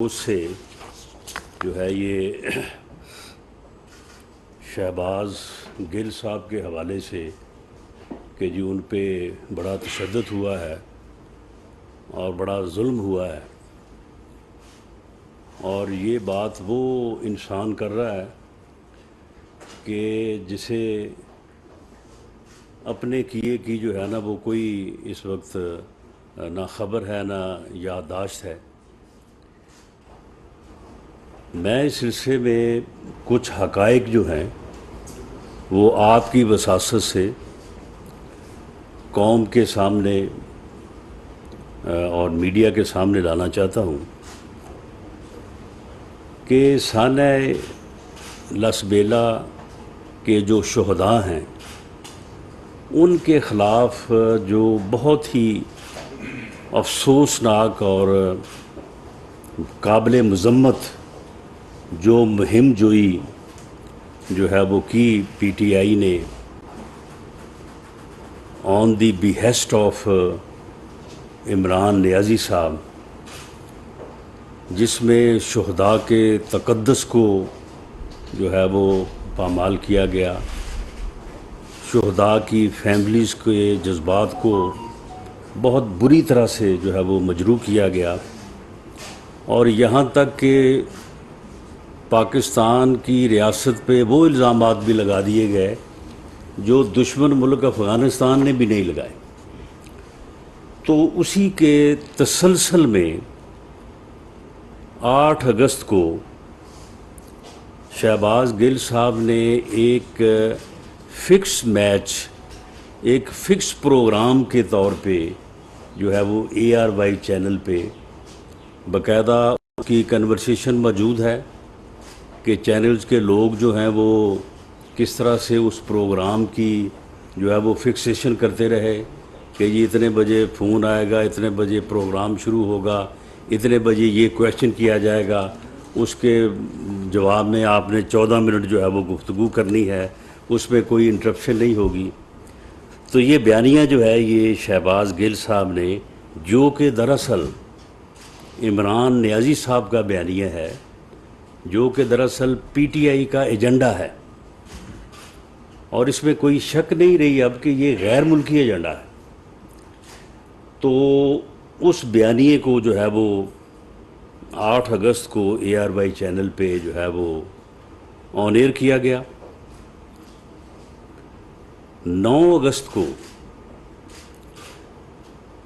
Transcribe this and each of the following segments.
اس سے جو ہے یہ شہباز گل صاحب کے حوالے سے کہ جی ان پہ بڑا تشدد ہوا ہے اور بڑا ظلم ہوا ہے، اور یہ بات وہ انسان کر رہا ہے کہ جسے اپنے کیے کی جو ہے نا وہ کوئی اس وقت نہ خبر ہے نہ یادداشت ہے۔ میں اس سلسلے میں کچھ حقائق جو ہیں وہ آپ کی وساست سے قوم کے سامنے اور میڈیا کے سامنے لانا چاہتا ہوں کہ سانحہ لسبیلا کے جو شہداء ہیں ان کے خلاف جو بہت ہی افسوسناک اور قابل مذمت جو مہم جوئی جو ہے وہ کی پی ٹی آئی نے آن دی بیہسٹ آف عمران نیازی صاحب، جس میں شہداء کے تقدس کو جو ہے وہ پامال کیا گیا، شہداء کی فیملیز کے جذبات کو بہت بری طرح سے جو ہے وہ مجروح کیا گیا، اور یہاں تک کہ پاکستان کی ریاست پہ وہ الزامات بھی لگا دیے گئے جو دشمن ملک افغانستان نے بھی نہیں لگائے۔ تو اسی کے تسلسل میں 8 اگست کو شہباز گل صاحب نے ایک فکس میچ، ایک فکس پروگرام کے طور پہ جو ہے وہ ARY چینل پہ باقاعدہ کی کنورسیشن موجود ہے کہ چینلز کے لوگ جو ہیں وہ کس طرح سے اس پروگرام کی جو ہے وہ فکسیشن کرتے رہے کہ یہ اتنے بجے فون آئے گا، اتنے بجے پروگرام شروع ہوگا، اتنے بجے یہ کویشچن کیا جائے گا، اس کے جواب میں آپ نے 14 منٹ جو ہے وہ گفتگو کرنی ہے، اس میں کوئی انٹرپشن نہیں ہوگی۔ تو یہ بیانیہ جو ہے یہ شہباز گل صاحب نے، جو کہ دراصل عمران نیازی صاحب کا بیانیہ ہے، جو کہ دراصل پی ٹی آئی کا ایجنڈا ہے، اور اس میں کوئی شک نہیں رہی اب کہ یہ غیر ملکی ایجنڈا ہے، تو اس بیانیے کو جو ہے وہ 8 اگست کو ARY چینل پہ جو ہے وہ آن ایئر کیا گیا۔ 9 اگست کو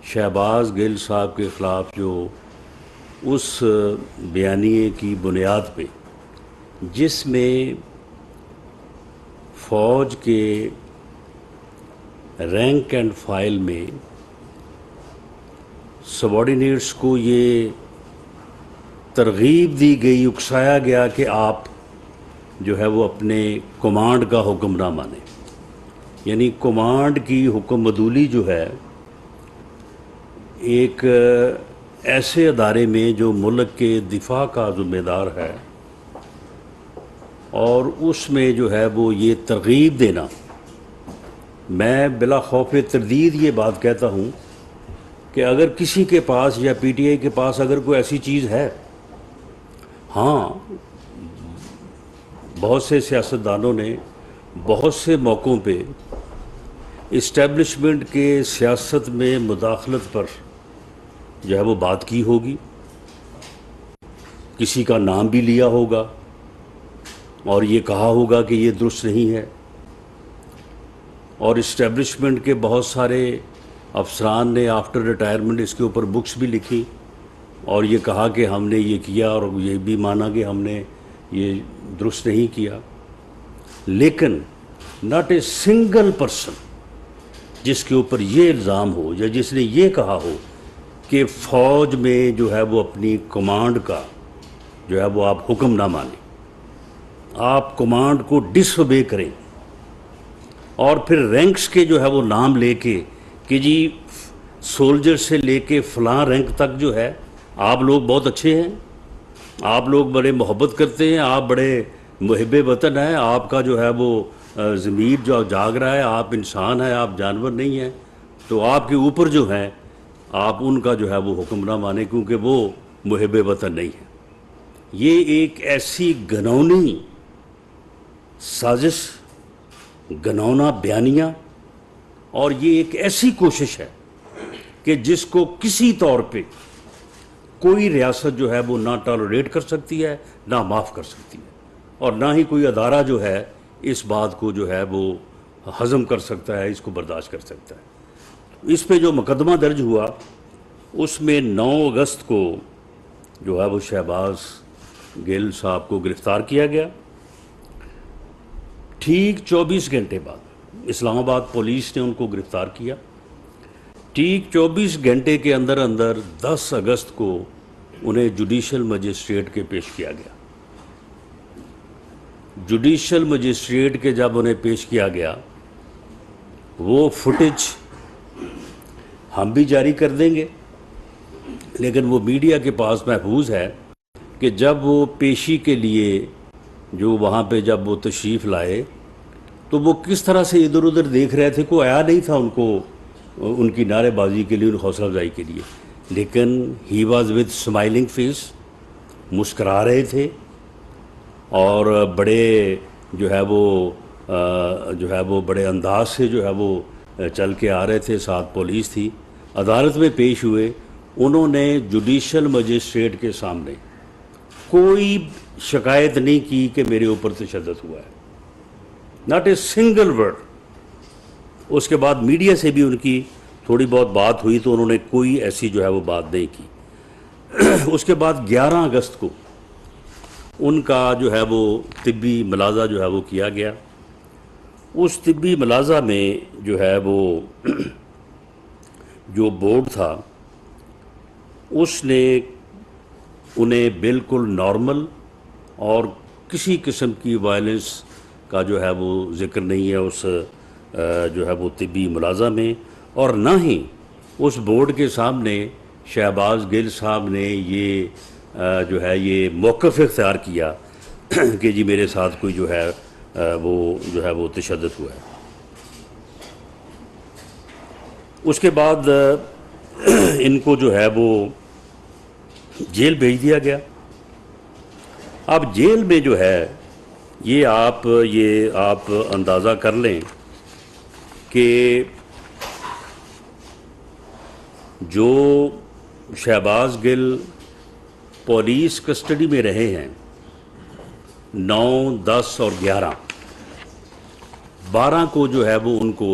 شہباز گل صاحب کے خلاف جو اس بیانیے کی بنیاد پہ، جس میں فوج کے رینک اینڈ فائل میں سبارڈینیٹس کو یہ ترغیب دی گئی، اکسایا گیا کہ آپ جو ہے وہ اپنے کمانڈ کا حکم نہ مانیں، یعنی کمانڈ کی حکم عدولی جو ہے ایک ایسے ادارے میں جو ملک کے دفاع کا ذمہ دار ہے، اور اس میں جو ہے وہ یہ ترغیب دینا، میں بلا خوف تردید یہ بات کہتا ہوں کہ اگر کسی کے پاس یا پی ٹی آئی کے پاس اگر کوئی ایسی چیز ہے، ہاں بہت سے سیاستدانوں نے بہت سے موقعوں پہ اسٹیبلشمنٹ کے سیاست میں مداخلت پر جو ہے وہ بات کی ہوگی، کسی کا نام بھی لیا ہوگا اور یہ کہا ہوگا کہ یہ درست نہیں ہے، اور اسٹیبلشمنٹ کے بہت سارے افسران نے آفٹر ریٹائرمنٹ اس کے اوپر بکس بھی لکھی اور یہ کہا کہ ہم نے یہ کیا، اور یہ بھی مانا کہ ہم نے یہ درست نہیں کیا، لیکن ناٹ اے سنگل پرسن جس کے اوپر یہ الزام ہو یا جس نے یہ کہا ہو کہ فوج میں جو ہے وہ اپنی کمانڈ کا جو ہے وہ آپ حکم نہ مانیں، آپ کمانڈ کو ڈس اوبے کریں، اور پھر رینکس کے جو ہے وہ نام لے کے کہ جی سولجر سے لے کے فلاں رینک تک جو ہے آپ لوگ بہت اچھے ہیں، آپ لوگ بڑے محبت کرتے ہیں، آپ بڑے محب وطن ہیں، آپ کا جو ہے وہ ضمیر جو جاگ رہا ہے، آپ انسان ہیں، آپ جانور نہیں ہیں، تو آپ کے اوپر جو ہیں آپ ان کا جو ہے وہ حکم نہ مانیں کیونکہ وہ محب وطن نہیں ہے۔ یہ ایک ایسی گھنونی سازش، گھنونا بیانیہ، اور یہ ایک ایسی کوشش ہے کہ جس کو کسی طور پہ کوئی ریاست جو ہے وہ نہ ٹالریٹ کر سکتی ہے، نہ معاف کر سکتی ہے، اور نہ ہی کوئی ادارہ جو ہے اس بات کو جو ہے وہ ہضم کر سکتا ہے، اس کو برداشت کر سکتا ہے۔ اس پہ جو مقدمہ درج ہوا اس میں 9 اگست کو جو ہے وہ شہباز گل صاحب کو گرفتار کیا گیا۔ ٹھیک 24 گھنٹے بعد اسلام آباد پولیس نے ان کو گرفتار کیا۔ ٹھیک 24 گھنٹے کے اندر اندر 10 اگست کو انہیں جوڈیشل مجسٹریٹ کے پیش کیا گیا۔ جوڈیشل مجسٹریٹ کے جب انہیں پیش کیا گیا، وہ فوٹیج ہم بھی جاری کر دیں گے، لیکن وہ میڈیا کے پاس محفوظ ہے کہ جب وہ پیشی کے لیے جو وہاں پہ جب وہ تشریف لائے تو وہ کس طرح سے ادھر ادھر دیکھ رہے تھے، کوئی آیا نہیں تھا ان کو ان کی نعرے بازی کے لیے، ان حوصلہ افزائی کے لیے، لیکن he was with smiling face, مسکرا رہے تھے، اور بڑے جو ہے وہ بڑے انداز سے جو ہے وہ چل کے آ رہے تھے، ساتھ پولیس تھی۔ عدالت میں پیش ہوئے، انہوں نے جوڈیشل مجسٹریٹ کے سامنے کوئی شکایت نہیں کی کہ میرے اوپر تشدد ہوا ہے، ناٹ اے سنگل ورڈ۔ اس کے بعد میڈیا سے بھی ان کی تھوڑی بہت بات ہوئی تو انہوں نے کوئی ایسی جو ہے وہ بات نہیں کی۔ اس کے بعد 11 اگست کو ان کا جو ہے وہ طبی ملاحظہ جو ہے وہ کیا گیا۔ اس طبی ملاحظہ میں جو ہے وہ جو بورڈ تھا اس نے انہیں بالکل نارمل اور کسی قسم کی وائلنس کا جو ہے وہ ذکر نہیں ہے اس جو ہے وہ طبی ملاحظہ میں، اور نہ ہی اس بورڈ کے سامنے شہباز گل صاحب نے یہ جو ہے یہ موقف اختیار کیا کہ جی میرے ساتھ کوئی جو ہے وہ تشدد ہوا ہے۔ اس کے بعد ان کو جو ہے وہ جیل بھیج دیا گیا۔ اب جیل میں جو ہے یہ آپ اندازہ کر لیں کہ جو شہباز گل پولیس کسٹڈی میں رہے ہیں 9، 10 اور 12 کو جو ہے وہ ان کو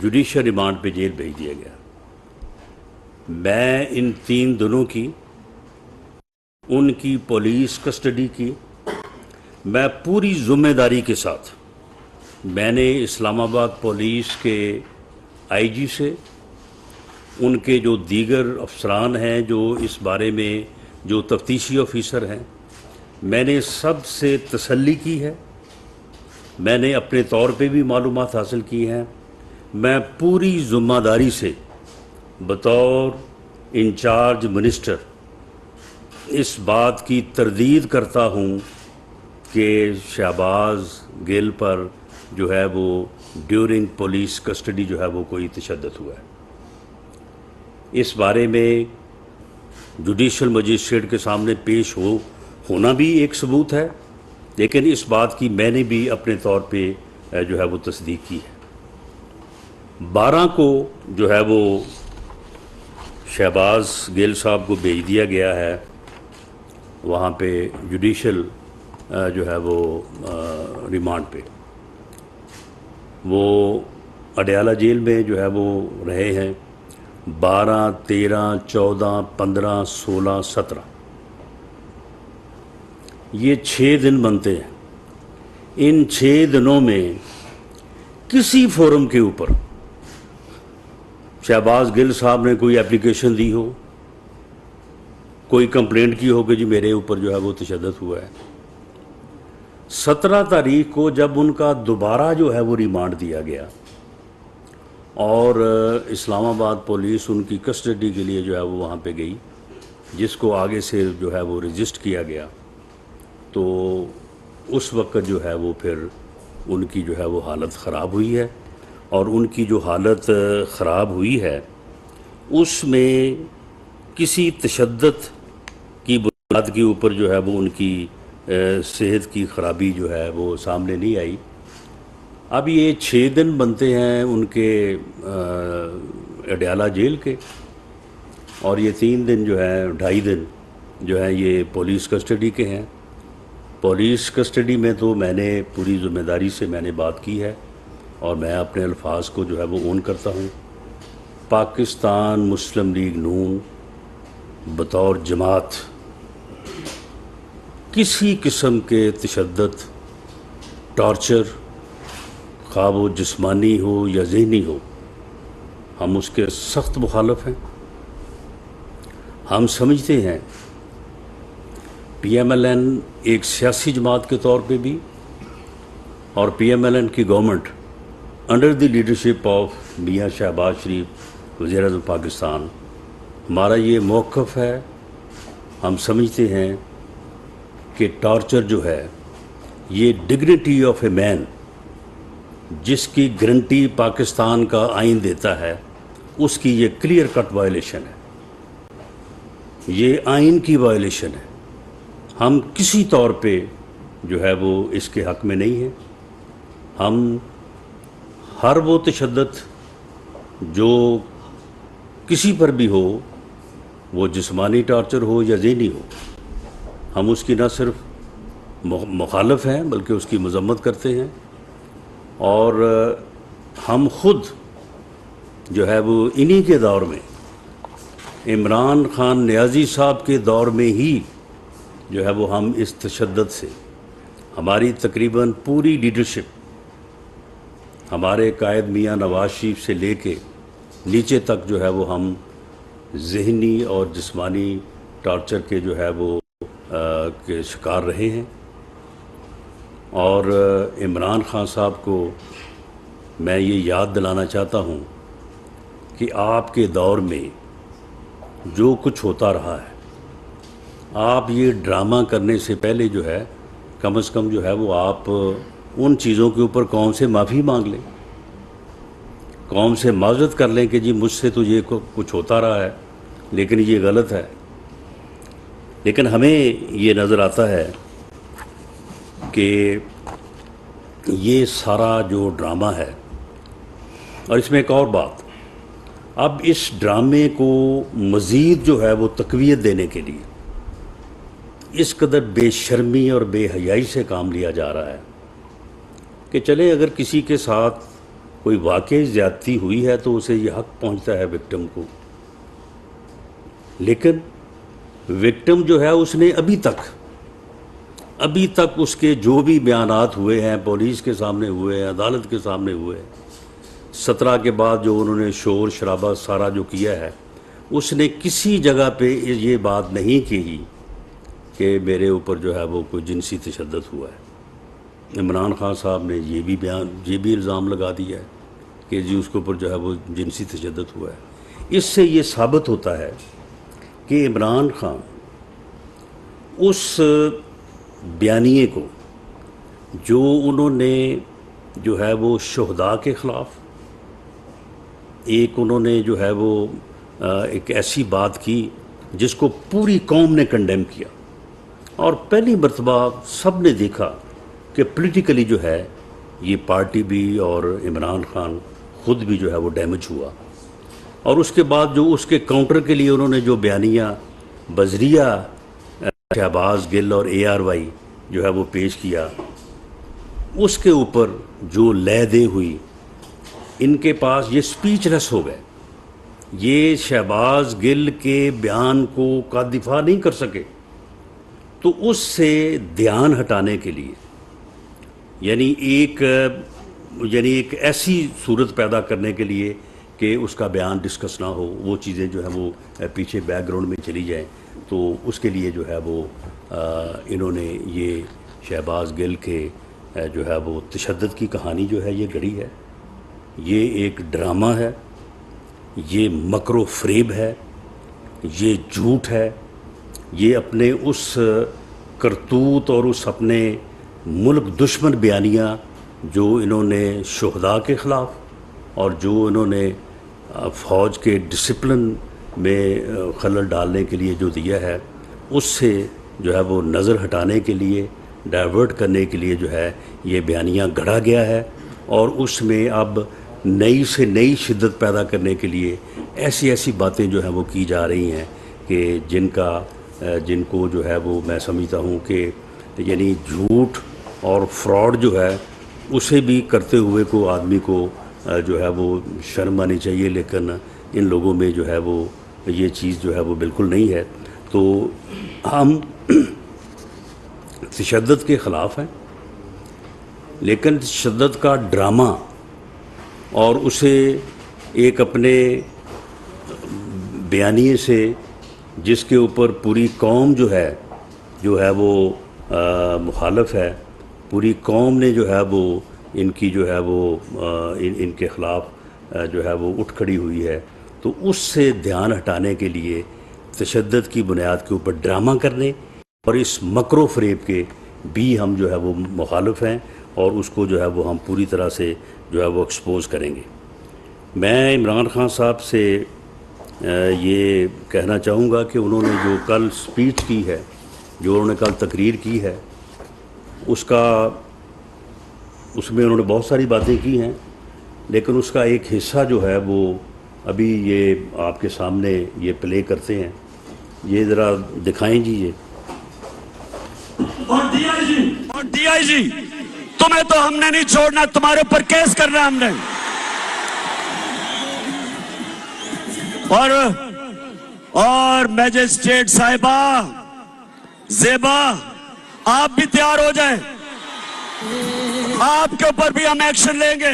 جوڈیشل ریمانڈ پہ جیل بھیج دیا گیا۔ میں ان 3 دنوں کی ان کی پولیس کسٹڈی کی میں پوری ذمہ داری کے ساتھ میں نے اسلام آباد پولیس کے آئی جی سے، ان کے جو دیگر افسران ہیں جو اس بارے میں جو تفتیشی آفیسر ہیں، میں نے سب سے تسلی کی ہے، میں نے اپنے طور پہ بھی معلومات حاصل کی ہیں۔ میں پوری ذمہ داری سے بطور انچارج منسٹر اس بات کی تردید کرتا ہوں کہ شہباز گل پر جو ہے وہ ڈیورنگ پولیس کسٹڈی جو ہے وہ کوئی تشدد ہوا ہے۔ اس بارے میں جوڈیشل مجسٹریٹ کے سامنے پیش ہونا بھی ایک ثبوت ہے، لیکن اس بات کی میں نے بھی اپنے طور پہ جو ہے وہ تصدیق کی ہے۔ 12 کو جو ہے وہ شہباز گل صاحب کو بھیج دیا گیا ہے وہاں پہ جوڈیشل جو ہے وہ ریمانڈ پہ۔ وہ اڈیالہ جیل میں جو ہے وہ رہے ہیں 12، 13، 14، 15، 16، 17، یہ 6 دن بنتے ہیں۔ ان 6 دنوں میں کسی فورم کے اوپر شہباز گل صاحب نے کوئی اپلیکیشن دی ہو، کوئی کمپلینٹ کی ہو کہ جی میرے اوپر جو ہے وہ تشدد ہوا ہے۔ 17 تاریخ کو جب ان کا دوبارہ جو ہے وہ ریمانڈ دیا گیا اور اسلام آباد پولیس ان کی کسٹڈی کے لیے جو ہے وہ وہاں پہ گئی، جس کو آگے سے جو ہے وہ رجسٹ کیا گیا، تو اس وقت جو ہے وہ پھر ان کی جو ہے وہ حالت خراب ہوئی ہے، اور ان کی جو حالت خراب ہوئی ہے اس میں کسی تشدد کی حالات کے اوپر جو ہے وہ ان کی صحت کی خرابی جو ہے وہ سامنے نہیں آئی. اب یہ 6 دن بنتے ہیں ان کے اڈیالہ جیل کے، اور یہ 3 دن جو ہے 2.5 دن جو ہے یہ پولیس کسٹڈی کے ہیں. پولیس کسٹڈی میں تو میں نے پوری ذمہ داری سے میں نے بات کی ہے، اور میں اپنے الفاظ کو جو ہے وہ اون کرتا ہوں. پاکستان مسلم لیگ نون بطور جماعت کسی قسم کے تشدد، ٹارچر، خواہ وہ جسمانی ہو یا ذہنی ہو، ہم اس کے سخت مخالف ہیں. ہم سمجھتے ہیں پی ایم ایل این ایک سیاسی جماعت کے طور پہ بھی، اور پی ایم ایل این کی government under the leadership of میاں شہباز شریف وزیر اعظم پاکستان، ہمارا یہ موقف ہے. ہم سمجھتے ہیں کہ ٹارچر جو ہے یہ ڈگنیٹی آف اے مین جس کی گارنٹی پاکستان کا آئین دیتا ہے، اس کی یہ کلیئر کٹ وائلیشن ہے، یہ آئین کی وائلیشن ہے. ہم کسی طور پہ جو ہے وہ اس کے حق میں نہیں ہیں. ہم ہر وہ تشدد جو کسی پر بھی ہو، وہ جسمانی ٹارچر ہو یا ذہنی ہو، ہم اس کی نہ صرف مخالف ہیں بلکہ اس کی مذمت کرتے ہیں. اور ہم خود جو ہے وہ انہی کے دور میں، عمران خان نیازی صاحب کے دور میں ہی جو ہے وہ ہم اس تشدد سے، ہماری تقریباً پوری لیڈرشپ، ہمارے قائد میاں نواز شریف سے لے کے نیچے تک جو ہے وہ ہم ذہنی اور جسمانی ٹارچر کے جو ہے وہ کے شکار رہے ہیں. اور عمران خان صاحب کو میں یہ یاد دلانا چاہتا ہوں کہ آپ کے دور میں جو کچھ ہوتا رہا ہے، آپ یہ ڈرامہ کرنے سے پہلے جو ہے کم از کم جو ہے وہ آپ ان چیزوں کے اوپر قوم سے معافی مانگ لیں، قوم سے معذرت کر لیں کہ جی مجھ سے تو یہ کچھ ہوتا رہا ہے لیکن یہ غلط ہے. لیکن ہمیں یہ نظر آتا ہے کہ یہ سارا جو ڈرامہ ہے، اور اس میں ایک اور بات، اب اس ڈرامے کو مزید جو ہے وہ تقویت دینے کے لیے اس قدر بے شرمی اور بے حیائی سے کام لیا جا رہا ہے کہ چلے اگر کسی کے ساتھ کوئی واقعی زیادتی ہوئی ہے تو اسے یہ حق پہنچتا ہے وکٹم کو، لیکن وکٹم جو ہے اس نے ابھی تک اس کے جو بھی بیانات ہوئے ہیں، پولیس کے سامنے ہوئے ہیں، عدالت کے سامنے ہوئے ہیں، 17 کے بعد جو انہوں نے شور شرابہ سارا جو کیا ہے، اس نے کسی جگہ پہ یہ بات نہیں کہی کہ میرے اوپر جو ہے وہ کوئی جنسی تشدد ہوا ہے. عمران خان صاحب نے یہ بھی الزام لگا دیا ہے کہ جی اس کے اوپر جو ہے وہ جنسی تشدد ہوا ہے. اس سے یہ ثابت ہوتا ہے کہ عمران خان اس بیانیے کو جو انہوں نے جو ہے وہ شہداء کے خلاف ایک انہوں نے جو ہے وہ ایک ایسی بات کی جس کو پوری قوم نے کنڈیم کیا، اور پہلی مرتبہ سب نے دیکھا کہ پولیٹیکلی جو ہے یہ پارٹی بھی اور عمران خان خود بھی جو ہے وہ ڈیمیج ہوا. اور اس کے بعد جو اس کے کاؤنٹر کے لیے انہوں نے جو بیانیہ بذریعہ شہباز گل اور اے آر وائی جو ہے وہ پیش کیا، اس کے اوپر جو لے دے ہوئی، ان کے پاس یہ سپیچ لیس ہو گئے. یہ شہباز گل کے بیان کو کا دفاع نہیں کر سکے، تو اس سے دھیان ہٹانے کے لیے یعنی ایک ایسی صورت پیدا کرنے کے لیے کہ اس کا بیان ڈسکس نہ ہو، وہ چیزیں جو ہیں وہ پیچھے بیک گراؤنڈ میں چلی جائیں، تو اس کے لیے جو ہے وہ انہوں نے یہ شہباز گل کے جو ہے وہ تشدد کی کہانی جو ہے یہ گڑھی ہے. یہ ایک ڈرامہ ہے، یہ مکر و فریب ہے، یہ جھوٹ ہے. یہ اپنے اس کرتوت اور اس اپنے ملک دشمن بیانیہ جو انہوں نے شہداء کے خلاف اور جو انہوں نے فوج کے ڈسپلن میں خلل ڈالنے کے لیے جو دیا ہے، اس سے جو ہے وہ نظر ہٹانے کے لیے، ڈائیورٹ کرنے کے لیے جو ہے یہ بیانیہ گھڑا گیا ہے، اور اس میں اب نئی سے نئی شدت پیدا کرنے کے لیے ایسی ایسی باتیں جو ہیں وہ کی جا رہی ہیں کہ جن کو جو ہے وہ میں سمجھتا ہوں کہ یعنی جھوٹ اور فراڈ جو ہے اسے بھی کرتے ہوئے کو آدمی کو جو ہے وہ شرم آنی چاہیے، لیکن ان لوگوں میں جو ہے وہ یہ چیز جو ہے وہ بالکل نہیں ہے۔ تو ہم تشدد کے خلاف ہیں، لیکن تشدد کا ڈرامہ اور اسے ایک اپنے بیانیے سے جس کے اوپر پوری قوم جو ہے وہ مخالف ہے، پوری قوم نے جو ہے وہ ان کی جو ہے وہ ان کے خلاف جو ہے وہ اٹھ کھڑی ہوئی ہے، تو اس سے دھیان ہٹانے کے لیے تشدد کی بنیاد کے اوپر ڈرامہ کرنے اور اس مکر و فریب کے بھی ہم جو ہے وہ مخالف ہیں، اور اس کو جو ہے وہ ہم پوری طرح سے جو ہے وہ ایکسپوز کریں گے۔ میں عمران خان صاحب سے یہ کہنا چاہوں گا کہ انہوں نے جو کل سپیچ کی ہے، جو انہوں نے کل تقریر کی ہے، اس میں انہوں نے بہت ساری باتیں کی ہیں، لیکن اس کا ایک حصہ جو ہے وہ ابھی یہ آپ کے سامنے یہ پلے کرتے ہیں، یہ ذرا دکھائیں جی یہ۔ اور ڈی آئی جی تمہیں تو ہم نے نہیں چھوڑنا، تمہارے اوپر کیس کرنا ہم نے، اور میجسٹریٹ صاحبہ زیبا آپ بھی تیار ہو جائیں، آپ کے اوپر بھی ہم ایکشن لیں گے،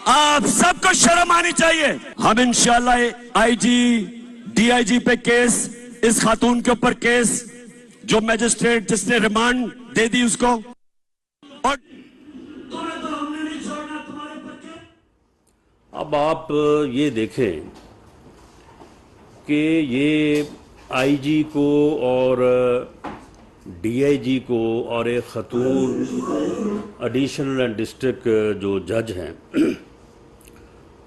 آپ سب کو شرم آنی چاہیے۔ ہم انشاءاللہ آئی جی ڈی آئی جی پہ کیس، اس خاتون کے اوپر کیس جو میجسٹریٹ جس نے ریمانڈ دے دی اس کو، اور اب آپ یہ دیکھیں کہ یہ آئی جی کو اور ڈی آئی جی کو اور ایک خاتون ایڈیشنل اینڈ ڈسٹرکٹ جو جج ہیں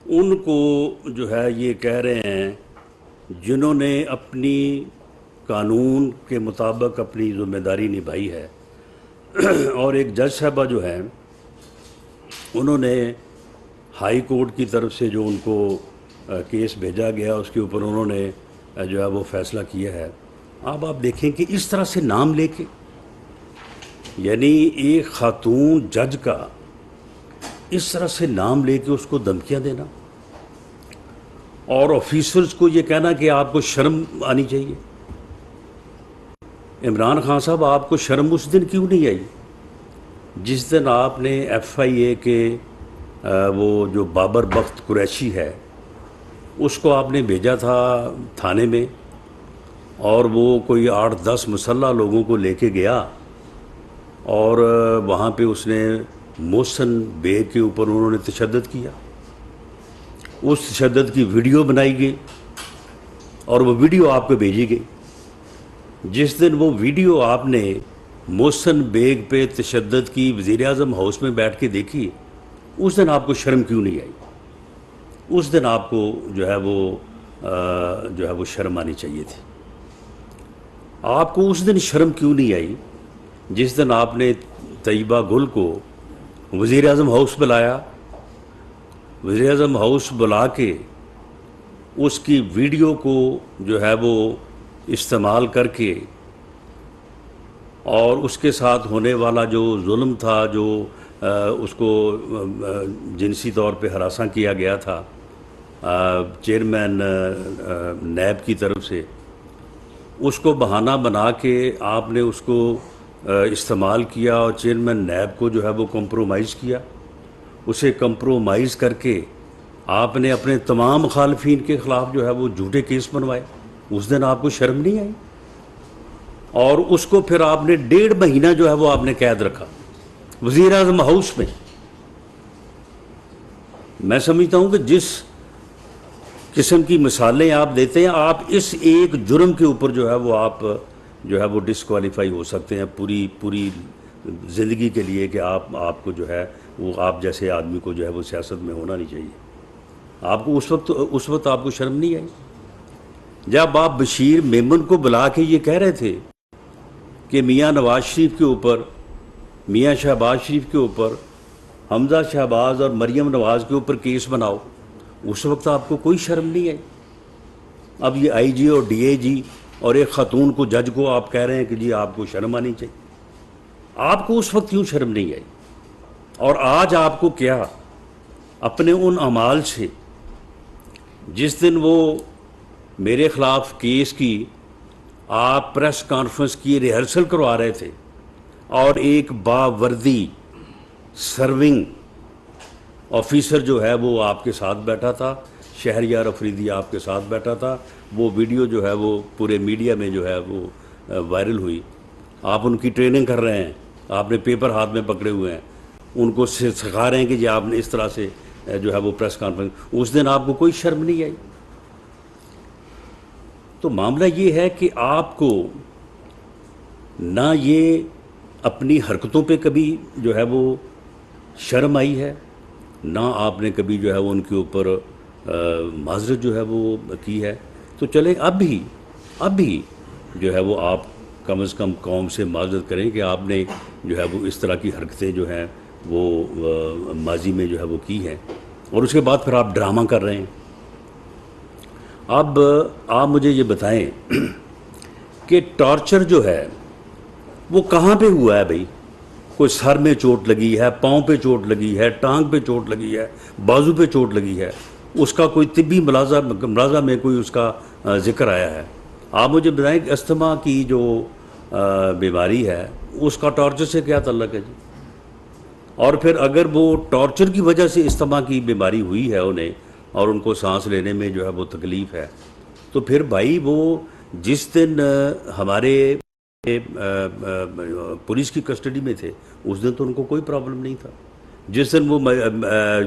ان کو جو ہے یہ کہہ رہے ہیں، جنہوں نے اپنی قانون کے مطابق اپنی ذمہ داری نبھائی ہے، اور ایک جج صاحبہ جو ہیں انہوں نے ہائی کورٹ کی طرف سے جو ان کو کیس بھیجا گیا اس کے اوپر انہوں نے جو ہے وہ فیصلہ کیا ہے۔ اب آپ دیکھیں کہ اس طرح سے نام لے کے، یعنی ایک خاتون جج کا اس طرح سے نام لے کے اس کو دھمکیاں دینا، اور آفیسرز کو یہ کہنا کہ آپ کو شرم آنی چاہیے۔ عمران خان صاحب آپ کو شرم اس دن کیوں نہیں آئی جس دن آپ نے ایف آئی اے کے وہ جو بابر بخت قریشی ہے اس کو آپ نے بھیجا تھا تھانے میں، اور وہ کوئی 8-10 مسلح لوگوں کو لے کے گیا، اور وہاں پہ اس نے محسن بیگ کے اوپر انہوں نے تشدد کیا، اس تشدد کی ویڈیو بنائی گئی اور وہ ویڈیو آپ کو بھیجی گئی۔ جس دن وہ ویڈیو آپ نے محسن بیگ پہ تشدد کی وزیر اعظم ہاؤس میں بیٹھ کے دیکھی، اس دن آپ کو شرم کیوں نہیں آئی؟ اس دن آپ کو جو ہے وہ شرم آنی چاہیے تھی۔ آپ کو اس دن شرم کیوں نہیں آئی جس دن آپ نے طیبہ گل کو وزیر اعظم ہاؤس بلایا، وزیر اعظم ہاؤس بلا کے اس کی ویڈیو کو جو ہے وہ استعمال کر کے، اور اس کے ساتھ ہونے والا جو ظلم تھا، جو اس کو جنسی طور پہ ہراساں کیا گیا تھا چیئرمین نیب کی طرف سے، اس کو بہانہ بنا کے آپ نے اس کو استعمال کیا، اور چیئرمین نیب کو جو ہے وہ کمپرومائز کیا، اسے کمپرومائز کر کے آپ نے اپنے تمام مخالفین کے خلاف جو ہے وہ جھوٹے کیس بنوائے۔ اس دن آپ کو شرم نہیں آئی؟ اور اس کو پھر آپ نے 1.5 مہینہ جو ہے وہ آپ نے قید رکھا وزیر اعظم ہاؤس میں۔ میں سمجھتا ہوں کہ جس قسم کی مثالیں آپ دیتے ہیں، آپ اس ایک جرم کے اوپر جو ہے وہ آپ جو ہے وہ ڈسکوالیفائی ہو سکتے ہیں پوری زندگی کے لیے، کہ آپ کو جو ہے وہ آپ جیسے آدمی کو جو ہے وہ سیاست میں ہونا نہیں چاہیے۔ آپ کو اس وقت آپ کو شرم نہیں آئی جب آپ بشیر میمن کو بلا کے یہ کہہ رہے تھے کہ میاں نواز شریف کے اوپر، میاں شہباز شریف کے اوپر، حمزہ شہباز اور مریم نواز کے اوپر کیس بناؤ، اس وقت آپ کو کوئی شرم نہیں آئی؟ اب یہ آئی جی اور ڈی اے جی اور ایک خاتون کو، جج کو آپ کہہ رہے ہیں کہ جی آپ کو شرم آنی چاہیے. آپ کو اس وقت کیوں شرم نہیں آئی؟ اور آج آپ کو کیا اپنے ان اعمال سے، جس دن وہ میرے خلاف کیس کی آپ پریس کانفرنس کی ریہرسل کروا رہے تھے اور ایک باوردی سرونگ آفیسر جو ہے وہ آپ کے ساتھ بیٹھا تھا، شہریار افریدی آپ کے ساتھ بیٹھا تھا، وہ ویڈیو جو ہے وہ پورے میڈیا میں جو ہے وہ وائرل ہوئی. آپ ان کی ٹریننگ کر رہے ہیں، آپ نے پیپر ہاتھ میں پکڑے ہوئے ہیں، ان کو سکھا رہے ہیں کہ جی آپ نے اس طرح سے جو ہے وہ پریس کانفرنس. اس دن آپ کو کوئی شرم نہیں آئی. تو معاملہ یہ ہے کہ آپ کو نہ یہ اپنی حرکتوں پہ کبھی جو ہے وہ شرم آئی ہے، نہ آپ نے کبھی جو ہے وہ ان کے اوپر معذرت جو ہے وہ کی ہے. تو چلیں اب بھی جو ہے وہ آپ کم از کم قوم سے معذرت کریں کہ آپ نے جو ہے وہ اس طرح کی حرکتیں جو ہیں وہ ماضی میں جو ہے وہ کی ہیں، اور اس کے بعد پھر آپ ڈرامہ کر رہے ہیں. اب آپ مجھے یہ بتائیں کہ ٹارچر جو ہے وہ کہاں پہ ہوا ہے بھائی؟ کوئی سر میں چوٹ لگی ہے، پاؤں پہ چوٹ لگی ہے، ٹانگ پہ چوٹ لگی ہے، بازو پہ چوٹ لگی ہے، اس کا کوئی طبی ملازہ میں کوئی اس کا ذکر آیا ہے؟ آپ مجھے بتائیں کہ استھما کی جو بیماری ہے اس کا ٹارچر سے کیا تعلق ہے جی؟ اور پھر اگر وہ ٹارچر کی وجہ سے استھما کی بیماری ہوئی ہے انہیں اور ان کو سانس لینے میں جو ہے وہ تکلیف ہے، تو پھر بھائی وہ جس دن ہمارے پولیس کی کسٹڈی میں تھے اس دن تو ان کو کوئی پرابلم نہیں تھا. جس دن وہ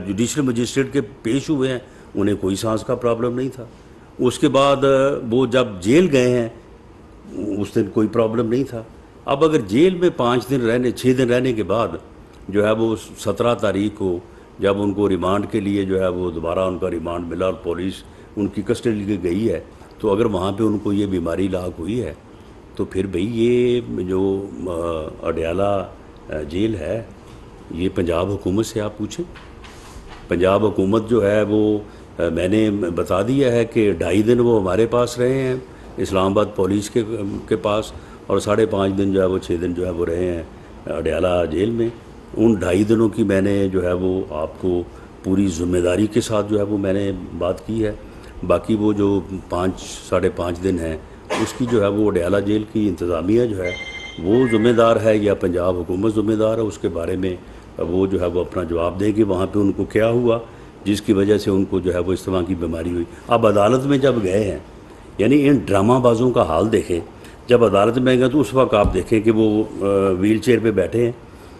جوڈیشل مجسٹریٹ کے پیش ہوئے ہیں انہیں کوئی سانس کا پرابلم نہیں تھا. اس کے بعد وہ جب جیل گئے ہیں اس دن کوئی پرابلم نہیں تھا. اب اگر جیل میں 6 دن رہنے کے بعد جو ہے وہ 17 تاریخ کو جب ان کو ریمانڈ کے لیے جو ہے وہ دوبارہ ان کا ریمانڈ ملا اور پولیس ان کی کسٹڈی کے گئی ہے، تو اگر وہاں پہ ان کو یہ بیماری لاحق ہوئی ہے تو پھر بھئی یہ جو اڈیالہ جیل ہے یہ پنجاب حکومت سے آپ پوچھیں. پنجاب حکومت جو ہے وہ میں نے بتا دیا ہے کہ 2.5 دن وہ ہمارے پاس رہے ہیں اسلام آباد پولیس کے پاس، اور 5.5 دن جو ہے وہ 6 دن جو ہے وہ رہے ہیں اڈیالہ جیل میں. ان 2.5 دنوں کی میں نے جو ہے وہ آپ کو پوری ذمہ داری کے ساتھ جو ہے وہ میں نے بات کی ہے. باقی وہ جو 5.5 دن ہیں اس کی جو ہے وہ اڈیالہ جیل کی انتظامیہ جو ہے وہ ذمہ دار ہے یا پنجاب حکومت ذمہ دار ہے، اس کے بارے میں وہ جو ہے وہ اپنا جواب دے کہ وہاں پہ ان کو کیا ہوا جس کی وجہ سے ان کو جو ہے وہ استھما کی بیماری ہوئی. اب عدالت میں جب گئے ہیں، یعنی ان ڈرامہ بازوں کا حال دیکھیں، جب عدالت میں گئے تو اس وقت آپ دیکھیں کہ وہ ویل چیئر پہ بیٹھے ہیں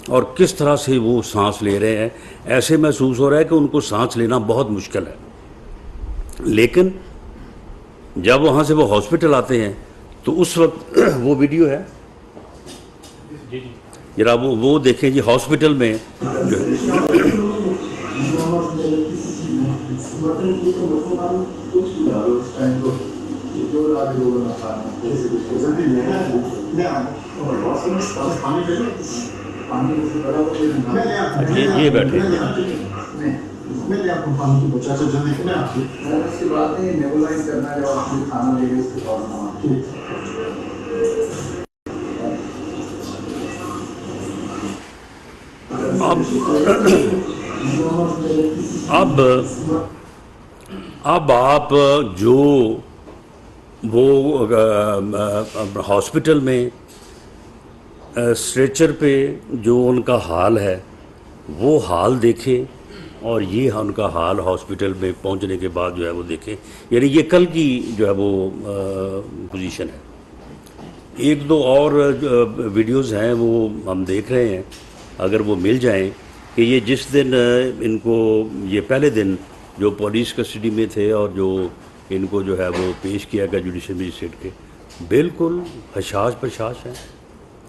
اور کس طرح سے وہ سانس لے رہے ہیں. ایسے محسوس ہو رہا ہے کہ ان کو سانس لینا بہت مشکل ہے. لیکن جب وہاں سے وہ ہاسپٹل آتے ہیں تو اس وقت وہ ویڈیو ہے ذرا وہ دیکھیں جی، ہاسپٹل میں یہ بیٹھے اب آپ جو وہ ہاسپٹل میں اسٹریچر پہ جو ان کا حال ہے وہ حال دیکھیں، اور یہ ان کا حال ہاسپٹل میں پہنچنے کے بعد جو ہے وہ دیکھیں. یعنی یہ کل کی جو ہے وہ پوزیشن ہے. 1-2 اور ویڈیوز ہیں وہ ہم دیکھ رہے ہیں، اگر وہ مل جائیں کہ یہ جس دن ان کو یہ پہلے دن جو پولیس کسٹڈی میں تھے اور جو ان کو جو ہے وہ پیش کیا گیا جوڈیشل مجسٹریٹ کے، بالکل حشاش پرشاش ہیں،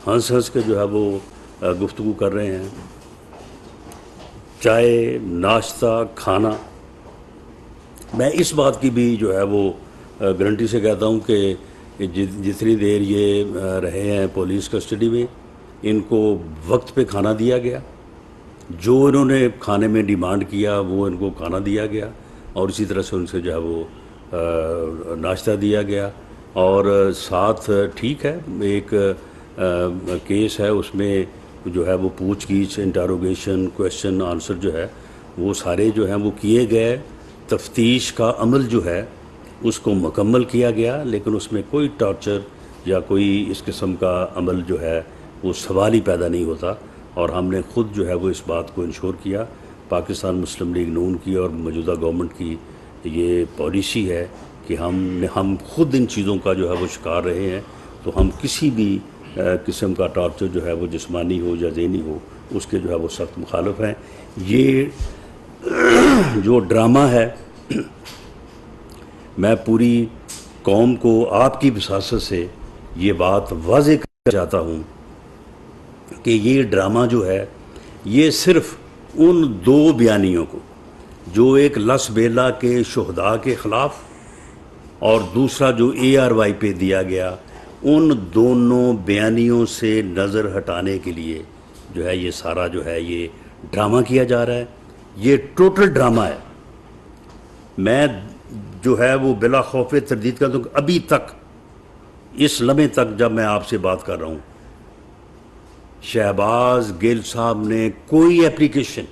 ہنس کے جو ہے وہ گفتگو کر رہے ہیں. چائے، ناشتہ، کھانا. میں اس بات کی بھی جو ہے وہ گارنٹی سے کہتا ہوں کہ کہ جتنی دیر یہ رہے ہیں پولیس کسٹڈی میں، ان کو وقت پہ کھانا دیا گیا، جو انہوں نے کھانے میں ڈیمانڈ کیا وہ ان کو کھانا دیا گیا، اور اسی طرح سے ان سے جو ہے وہ ناشتہ دیا گیا، اور ساتھ ٹھیک ہے ایک کیس ہے، اس میں جو ہے وہ پوچھ گچھ، انٹاروگیشن، کویشچن آنسر جو ہے وہ سارے جو ہیں وہ کیے گئے، تفتیش کا عمل جو ہے اس کو مکمل کیا گیا، لیکن اس میں کوئی ٹارچر یا کوئی اس قسم کا عمل جو ہے وہ سوال ہی پیدا نہیں ہوتا، اور ہم نے خود جو ہے وہ اس بات کو انشور کیا۔ پاکستان مسلم لیگ نون کی اور موجودہ گورنمنٹ کی یہ پالیسی ہے کہ ہم خود ان چیزوں کا جو ہے وہ شکار رہے ہیں، تو ہم کسی بھی قسم کا ٹارچر جو ہے وہ جسمانی ہو یا ذہنی ہو اس کے جو ہے وہ سخت مخالف ہیں۔ یہ جو ڈرامہ ہے، میں پوری قوم کو آپ کی وساطت سے یہ بات واضح کرنا چاہتا ہوں کہ یہ ڈرامہ جو ہے یہ صرف ان دو بیانیوں کو، جو ایک لس بیلا کے شہداء کے خلاف اور دوسرا جو ARY پہ دیا گیا، ان دونوں بیانیوں سے نظر ہٹانے کے لیے جو ہے یہ سارا جو ہے یہ ڈرامہ کیا جا رہا ہے۔ یہ ٹوٹل ڈرامہ ہے۔ میں جو ہے وہ بلا خوف تردید کرتا ہوں کہ ابھی تک، اس لمحے تک جب میں آپ سے بات کر رہا ہوں، شہباز گل صاحب نے کوئی اپلیکیشن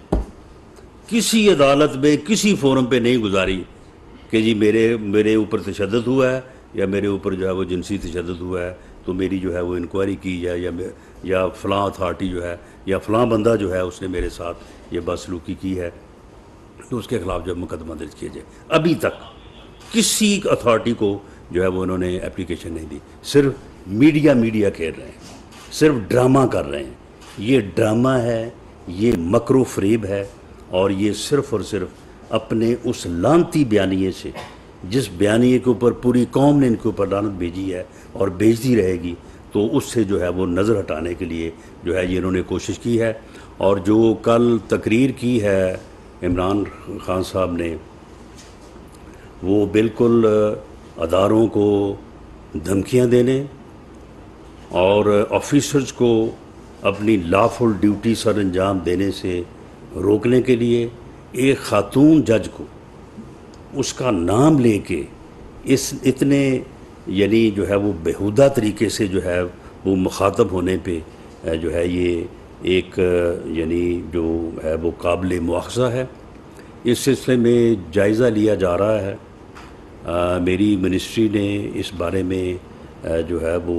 کسی عدالت میں کسی فورم پہ نہیں گزاری کہ جی میرے اوپر تشدد ہوا ہے یا میرے اوپر جو ہے وہ جنسی تشدد ہوا ہے تو میری جو ہے وہ انکوائری کی جائے، یا فلاں اتھارٹی جو ہے یا فلاں بندہ جو ہے اس نے میرے ساتھ یہ بدسلوکی کی ہے تو اس کے خلاف جو مقدمہ درج کیا جائے۔ ابھی تک کسی اتھارٹی کو جو ہے وہ انہوں نے اپلیکیشن نہیں دی۔ صرف میڈیا کھیل رہے ہیں، صرف ڈرامہ کر رہے ہیں۔ یہ ڈرامہ ہے، یہ مکر و فریب ہے، اور یہ صرف اور صرف اپنے اس لعنتی بیانیے سے، جس بیانیے کے اوپر پوری قوم نے ان کے اوپر لعنت بھیجی ہے اور بھیجتی رہے گی، تو اس سے جو ہے وہ نظر ہٹانے کے لیے جو ہے یہ انہوں نے کوشش کی ہے۔ اور جو کل تقریر کی ہے عمران خان صاحب نے، وہ بالکل اداروں کو دھمکیاں دینے اور آفیسرز کو اپنی لافل ڈیوٹی سر انجام دینے سے روکنے کے لیے ایک خاتون جج کو اس کا نام لے کے اتنے یعنی جو ہے وہ بیہودہ طریقے سے جو ہے وہ مخاطب ہونے پہ جو ہے یہ ایک یعنی جو ہے وہ قابل مواخذہ ہے۔ اس سلسلے میں جائزہ لیا جا رہا ہے۔ میری منسٹری نے اس بارے میں جو ہے وہ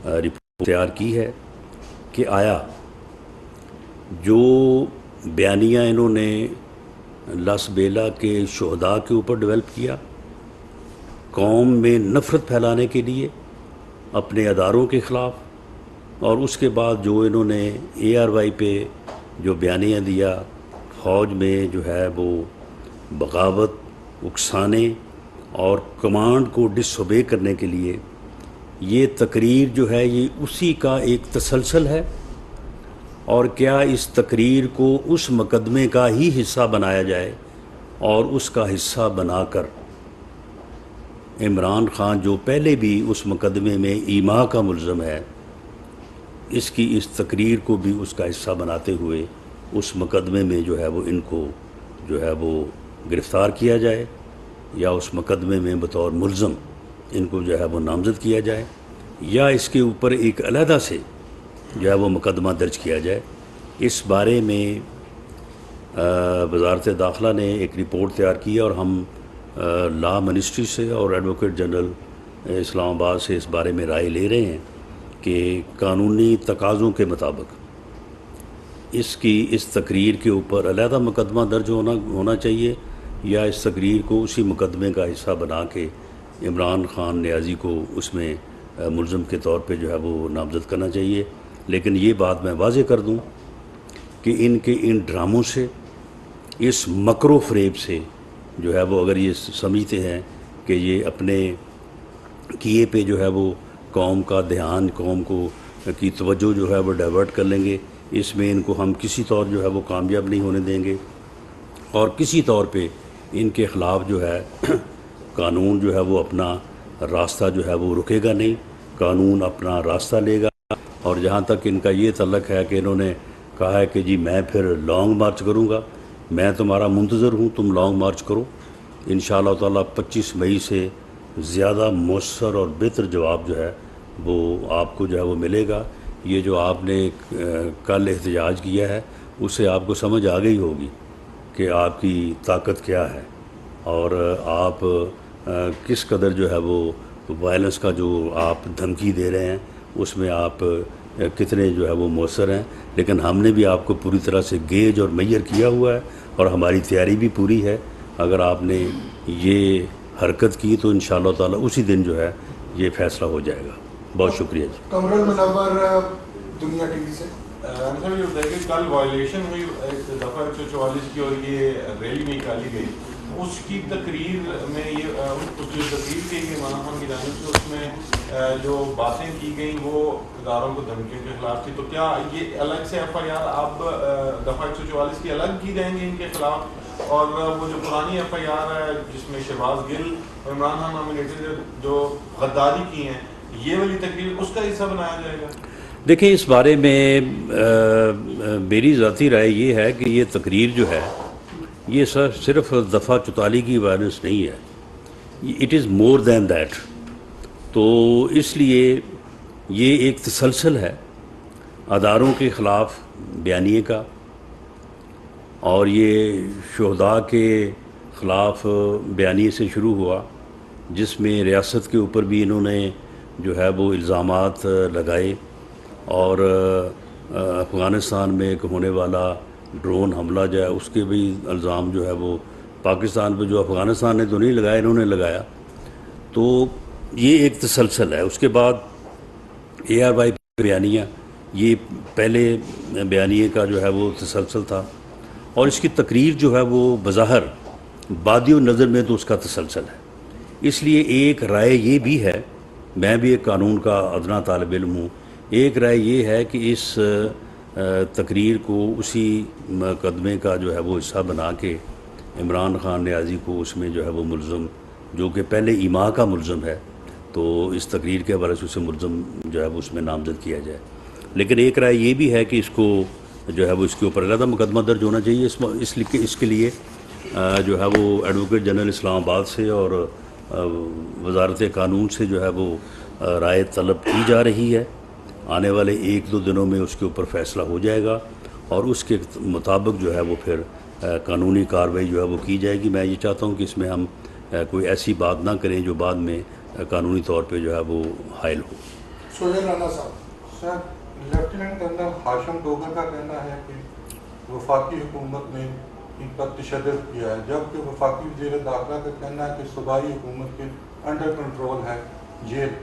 رپورٹ تیار کی ہے کہ آیا جو بیانیہ انہوں نے لس بیلا کے شہداء کے اوپر ڈیولپ کیا، قوم میں نفرت پھیلانے کے لیے اپنے اداروں کے خلاف، اور اس کے بعد جو انہوں نے ARY پہ جو بیانیہ دیا، فوج میں جو ہے وہ بغاوت اکسانے اور کمانڈ کو ڈس اوبے کرنے کے لیے، یہ تقریر جو ہے یہ اسی کا ایک تسلسل ہے۔ اور کیا اس تقریر کو اس مقدمے کا ہی حصہ بنایا جائے اور اس کا حصہ بنا کر عمران خان جو پہلے بھی اس مقدمے میں ایما کا ملزم ہے، اس تقریر کو بھی اس کا حصہ بناتے ہوئے اس مقدمے میں جو ہے وہ ان کو جو ہے وہ گرفتار کیا جائے، یا اس مقدمے میں بطور ملزم ان کو جو ہے وہ نامزد کیا جائے، یا اس کے اوپر ایک علیحدہ سے جو ہے وہ مقدمہ درج کیا جائے۔ اس بارے میں وزارت داخلہ نے ایک رپورٹ تیار کی اور ہم لا منسٹری سے اور ایڈوکیٹ جنرل اسلام آباد سے اس بارے میں رائے لے رہے ہیں کہ قانونی تقاضوں کے مطابق اس تقریر کے اوپر علیحدہ مقدمہ درج ہونا چاہیے، یا اس تقریر کو اسی مقدمے کا حصہ بنا کے عمران خان نیازی کو اس میں ملزم کے طور پہ جو ہے وہ نامزد کرنا چاہیے۔ لیکن یہ بات میں واضح کر دوں کہ ان ڈراموں سے، اس مکر و فریب سے جو ہے وہ اگر یہ سمجھتے ہیں کہ یہ اپنے کیے پہ جو ہے وہ قوم کا دھیان، قوم کی توجہ جو ہے وہ ڈائیورٹ کر لیں گے، اس میں ان کو ہم کسی طور جو ہے وہ کامیاب نہیں ہونے دیں گے، اور کسی طور پہ ان کے خلاف جو ہے قانون جو ہے وہ اپنا راستہ جو ہے وہ رکے گا نہیں، قانون اپنا راستہ لے گا. اور جہاں تک ان کا یہ تعلق ہے کہ انہوں نے کہا ہے کہ جی میں پھر لانگ مارچ کروں گا، میں تمہارا منتظر ہوں، تم لانگ مارچ کرو. انشاءاللہ تعالیٰ 25 مئی سے زیادہ مؤثر اور بہتر جواب جو ہے وہ آپ کو جو ہے وہ ملے گا. یہ جو آپ نے کل احتجاج کیا ہے اس سے آپ کو سمجھ آ گئی ہوگی کہ آپ کی طاقت کیا ہے اور آپ کس قدر جو ہے وہ وائلنس کا جو آپ دھمکی دے رہے ہیں اس میں آپ کتنے جو ہے وہ مؤثر ہیں. لیکن ہم نے بھی آپ کو پوری طرح سے گیج اور میئر کیا ہوا ہے اور ہماری تیاری بھی پوری ہے. اگر آپ نے یہ حرکت کی تو انشاءاللہ تعالیٰ اسی دن جو ہے یہ فیصلہ ہو جائے گا. بہت شکریہ جی. کمر المنور دنیا ٹی وی سے. یہ ہوتا ہے کہ کل وائلیشن ہوئی دفعہ 144 کی اور یہ ریلی نکالی گئی، اس کی تقریر میں یہ جو تقریر کی گئی مولانا خان کی جانب سے اس میں جو باتیں کی گئیں وہ اداروں کو دھمکیوں کے خلاف تھی. تو کیا یہ الگ سے ایف آئی آر اب دفعہ 144 کی الگ کی جائیں گی ان کے خلاف، اور وہ جو پرانی ایف آئی آر ہے جس میں شہباز گل اور عمران خان نامینیٹڈ جو غداری کی ہیں یہ والی تقریر اس کا حصہ بنایا جائے گا؟ دیکھیں اس بارے میں میری ذاتی رائے یہ ہے کہ یہ تقریر جو ہے یہ صرف دفعہ 44 کی وائلنس نہیں ہے، it is more than that. تو اس لیے یہ ایک تسلسل ہے اداروں کے خلاف بیانیے کا، اور یہ شہداء کے خلاف بیانیے سے شروع ہوا جس میں ریاست کے اوپر بھی انہوں نے جو ہے وہ الزامات لگائے، اور افغانستان میں ایک ہونے والا ڈرون حملہ جو ہے اس کے بھی الزام جو ہے وہ پاکستان پہ، جو افغانستان نے تو نہیں لگایا انہوں نے لگایا. تو یہ ایک تسلسل ہے. اس کے بعد اے آر وائی بیانیہ، یہ پہلے بیانیے کا جو ہے وہ تسلسل تھا، اور اس کی تقریر جو ہے وہ بظاہر بادی نظر میں تو اس کا تسلسل ہے. اس لیے ایک رائے یہ بھی ہے، میں بھی ایک قانون کا ادنا طالب علم ہوں، ایک رائے یہ ہے کہ اس تقریر کو اسی مقدمے کا جو ہے وہ حصہ بنا کے عمران خان نیازی کو اس میں جو ہے وہ ملزم، جو کہ پہلے ایما کا ملزم ہے، تو اس تقریر کے حوالے سے اسے ملزم جو ہے وہ اس میں نامزد کیا جائے. لیکن ایک رائے یہ بھی ہے کہ اس کو جو ہے وہ اس کے اوپر علیحدہ مقدمہ درج ہونا چاہیے. اس کے لیے جو ہے وہ ایڈوکیٹ جنرل اسلام آباد سے اور وزارت قانون سے جو ہے وہ رائے طلب کی جا رہی ہے. آنے والے 1-2 دنوں میں اس کے اوپر فیصلہ ہو جائے گا اور اس کے مطابق جو ہے وہ پھر قانونی کارروائی جو ہے وہ کی جائے گی. میں یہ چاہتا ہوں کہ اس میں ہم کوئی ایسی بات نہ کریں جو بعد میں قانونی طور پہ جو ہے وہ حائل ہو. سہیل رانا صاحب. سر، لیفٹیننٹ کرنل ہاشم ڈوگر کا کہنا ہے کہ وفاقی حکومت نے ان پر تشدد کیا ہے، جبکہ وفاقی وزیر داخلہ کا کہنا ہے کہ صوبائی حکومت کے انڈر کنٹرول ہے جیل،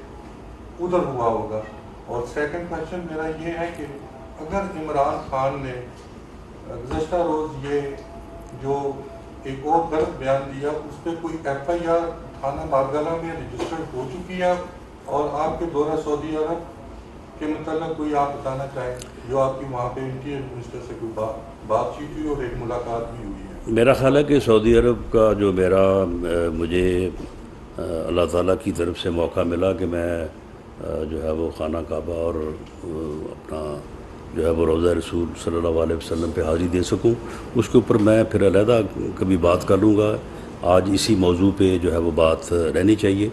ادھر ہوا ہوگا. اور سیکنڈ کویشچن میرا یہ ہے کہ اگر عمران خان نے گزشتہ روز یہ جو ایک اور غلط بیان دیا اس پہ کوئی ایف آئی آر تھانہ مارگلہ میں رجسٹرڈ ہو چکی ہے، اور آپ کے دورہ سعودی عرب کے متعلق کوئی آپ بتانا چاہیں جو آپ کی وہاں پہ انٹیریئر منسٹر سے کوئی بات چیت ہوئی اور ایک ملاقات بھی ہوئی ہے؟ میرا خیال ہے کہ سعودی عرب کا جو مجھے اللہ تعالیٰ کی طرف سے موقع ملا کہ میں جو ہے وہ خانہ کعبہ اور اپنا جو ہے وہ روضہ رسول صلی اللہ علیہ وسلم پہ حاضری دے سکوں، اس کے اوپر میں پھر علیحدہ کبھی بات کر لوں گا. آج اسی موضوع پہ جو ہے وہ بات رہنی چاہیے.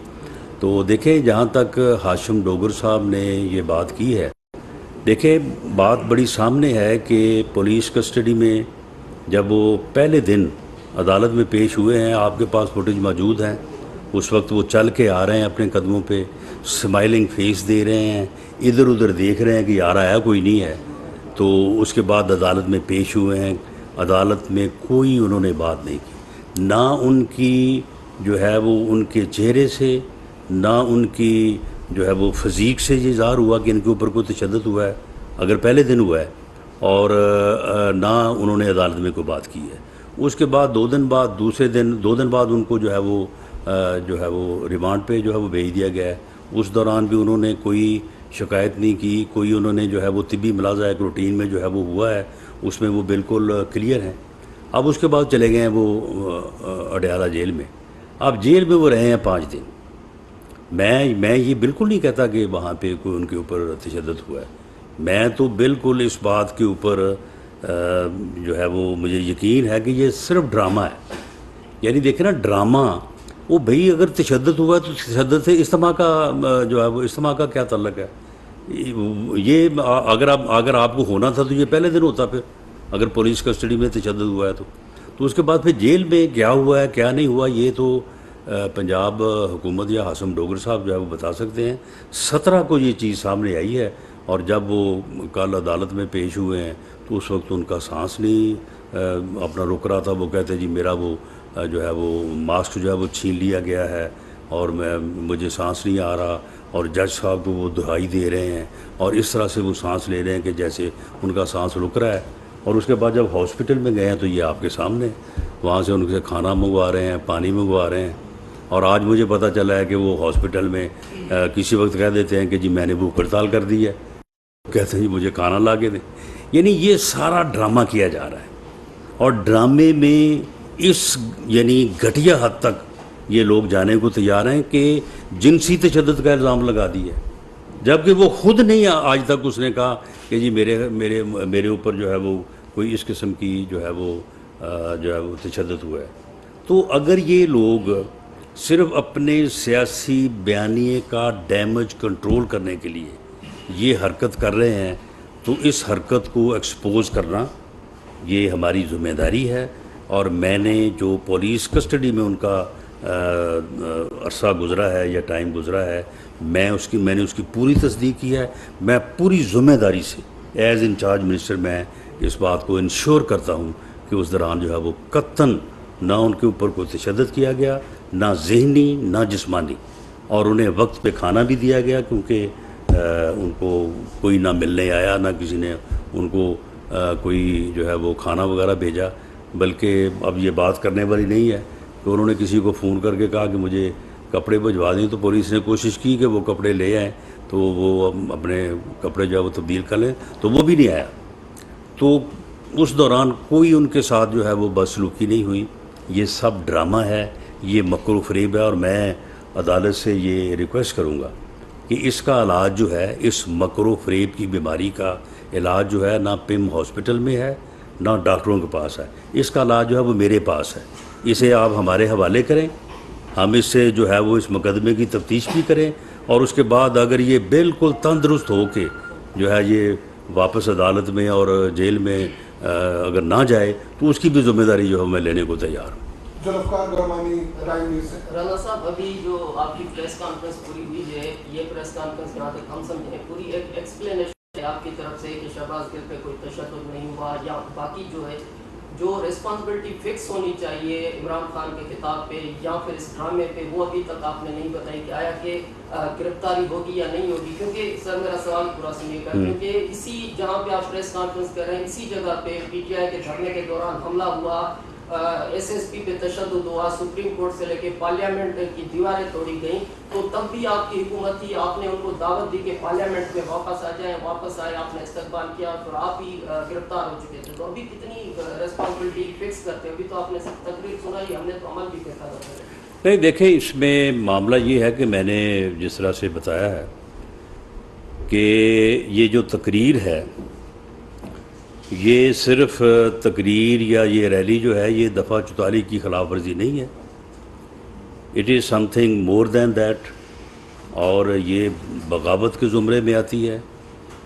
تو دیکھیں جہاں تک ہاشم ڈوگر صاحب نے یہ بات کی ہے، دیکھیں بات بڑی سامنے ہے کہ پولیس کسٹڈی میں جب وہ پہلے دن عدالت میں پیش ہوئے ہیں، آپ کے پاس فوٹیج موجود ہیں، اس وقت وہ چل کے آ رہے ہیں اپنے قدموں پہ، اسمائلنگ فیس دے رہے ہیں، ادھر ادھر دیکھ رہے ہیں کہ یار آیا کوئی نہیں ہے. تو اس کے بعد عدالت میں پیش ہوئے ہیں، عدالت میں کوئی انہوں نے بات نہیں کی، نہ ان کی جو ہے وہ ان کے چہرے سے، نہ ان کی جو ہے وہ فزیک سے یہ ظاہر ہوا کہ ان کے اوپر کوئی تشدد ہوا ہے اگر پہلے دن ہوا ہے، اور نہ انہوں نے عدالت میں کوئی بات کی ہے. اس کے بعد 2 دن بعد 2 دن بعد ان کو جو ہے وہ ریمانڈ پہ جو ہے وہ بھیج دیا گیا ہے. اس دوران بھی انہوں نے کوئی شکایت نہیں کی، کوئی انہوں نے جو ہے وہ طبی ملاحظہ ایک روٹین میں جو ہے وہ ہوا ہے اس میں وہ بالکل کلیئر ہیں. اب اس کے بعد چلے گئے ہیں وہ اڈیالہ جیل میں. اب جیل میں وہ رہے ہیں 5 دن. میں یہ بالکل نہیں کہتا کہ وہاں پہ کوئی ان کے اوپر تشدد ہوا ہے. میں تو بالکل اس بات کے اوپر جو ہے وہ مجھے یقین ہے کہ یہ صرف ڈرامہ ہے. یعنی دیکھیں نا ڈرامہ، وہ بھئی اگر تشدد ہوا ہے تو تشدد سے اجتماع کا جو ہے وہ اجتماع کا کیا تعلق ہے؟ یہ اگر آپ کو ہونا تھا تو یہ پہلے دن ہوتا. پھر اگر پولیس کسٹڈی میں تشدد ہوا ہے تو اس کے بعد پھر جیل میں کیا ہوا ہے کیا نہیں ہوا یہ تو پنجاب حکومت یا ہاشم ڈوگر صاحب جو ہے وہ بتا سکتے ہیں. 17 کو یہ چیز سامنے آئی ہے اور جب وہ کل عدالت میں پیش ہوئے ہیں تو اس وقت ان کا سانس نہیں اپنا رک رہا تھا. وہ کہتے جی میرا وہ جو ہے وہ ماسک جو ہے وہ چھین لیا گیا ہے اور مجھے سانس نہیں آ رہا، اور جج صاحب کو وہ دہائی دے رہے ہیں اور اس طرح سے وہ سانس لے رہے ہیں کہ جیسے ان کا سانس رک رہا ہے. اور اس کے بعد جب ہاسپٹل میں گئے ہیں تو یہ آپ کے سامنے وہاں سے ان سے کھانا منگوا رہے ہیں، پانی منگوا رہے ہیں. اور آج مجھے پتہ چلا ہے کہ وہ ہاسپٹل میں کسی وقت کہہ دیتے ہیں کہ جی میں نے بھوک ہڑتال کر دی ہے، کہتے ہیں جی مجھے کھانا لا کے دیں. یعنی یہ سارا ڈرامہ کیا جا رہا ہے اور ڈرامے میں اس یعنی گھٹیا حد تک یہ لوگ جانے کو تیار ہیں کہ جنسی تشدد کا الزام لگا دیا ہے، جبکہ وہ خود نہیں آج تک اس نے کہا کہ جی میرے اوپر جو ہے وہ کوئی اس قسم کی جو ہے وہ تشدد ہوا ہے. تو اگر یہ لوگ صرف اپنے سیاسی بیانیے کا ڈیمیج کنٹرول کرنے کے لیے یہ حرکت کر رہے ہیں تو اس حرکت کو ایکسپوز کرنا یہ ہماری ذمہ داری ہے. اور میں نے جو پولیس کسٹڈی میں ان کا عرصہ گزرا ہے یا ٹائم گزرا ہے میں نے اس کی پوری تصدیق کی ہے. میں پوری ذمہ داری سے ایز انچارج منسٹر میں اس بات کو انشور کرتا ہوں کہ اس دوران جو ہے وہ قطعاً نہ ان کے اوپر کوئی تشدد کیا گیا، نہ ذہنی نہ جسمانی، اور انہیں وقت پہ کھانا بھی دیا گیا کیونکہ ان کو کوئی نہ ملنے آیا، نہ کسی نے ان کو کوئی جو ہے وہ کھانا وغیرہ بھیجا. بلکہ اب یہ بات کرنے والی نہیں ہے کہ انہوں نے کسی کو فون کر کے کہا کہ مجھے کپڑے بھجوا دیں، تو پولیس نے کوشش کی کہ وہ کپڑے لے آئیں تو وہ اپنے کپڑے جو ہے وہ تبدیل کر لیں، تو وہ بھی نہیں آیا. تو اس دوران کوئی ان کے ساتھ جو ہے وہ بدسلوکی نہیں ہوئی. یہ سب ڈرامہ ہے، یہ مکر و فریب ہے. اور میں عدالت سے یہ ریکویسٹ کروں گا کہ اس کا علاج جو ہے، اس مکر و فریب کی بیماری کا علاج جو ہے نہ پم ہاسپٹل میں ہے نہ ڈاکٹروں کے پاس ہے. اس کا علاج جو ہے وہ میرے پاس ہے. اسے آپ ہمارے حوالے کریں، ہم اس سے جو ہے وہ اس مقدمے کی تفتیش بھی کریں، اور اس کے بعد اگر یہ بالکل تندرست ہو کے جو ہے یہ واپس عدالت میں اور جیل میں اگر نہ جائے تو اس کی بھی ذمہ داری جو ہے میں لینے کو تیار ہوں. ذوالفقار گرمانی رائے نیوز سے. رانا صاحب، ابھی جو آپ کی پریس کانفرنس پوری ہوئی ہے، یہ پریس کانفرنس جہاں تک ہم سمجھیں پوری ایک ایکسپلینیشن ہے آپ کی طرف سے کہ شہباز گل پہ کوئی تشدد نہیں ہوا، یا باقی جو ہے جو ریسپانسبلٹی فکس ہونی چاہیے عمران خان کے خطاب پہ یا پھر اس ڈرامے پہ، وہ ابھی تک آپ نے نہیں بتائی کہ آیا کہ گرفتاری ہوگی یا نہیں ہوگی. کیونکہ سر میرا سوال پورا سنیے گا، کیونکہ اسی جہاں پہ آپ پریس کانفرنس کر رہے ہیں اسی جگہ پہ پی ٹی آئی کے دھرنے کے دوران حملہ ہوا، ایس ایس پی پہ تشدد ہوا، سپریم کورٹ سے لے کے پارلیمنٹ کی دیواریں توڑی گئیں، تو تب بھی آپ کی حکومت تھی، آپ نے ان کو دعوت دی کہ پارلیمنٹ میں واپس آ جائیں، واپس آئے، آپ نے استقبال کیا، اور آپ ہی گرفتار ہو چکے تھے. تو ابھی کتنی ریسپانسبلٹی فکس کرتے؟ ابھی تو آپ نے تقریر سنائی، ہم نے تو عمل بھی کرتا تھا. نہیں دیکھیں، اس میں معاملہ یہ ہے کہ میں نے جس طرح سے بتایا ہے کہ یہ جو تقریر ہے یہ صرف تقریر یا یہ ریلی جو ہے یہ دفعہ 44 کی خلاف ورزی نہیں ہے. It is something more than that. اور یہ بغاوت کے زمرے میں آتی ہے،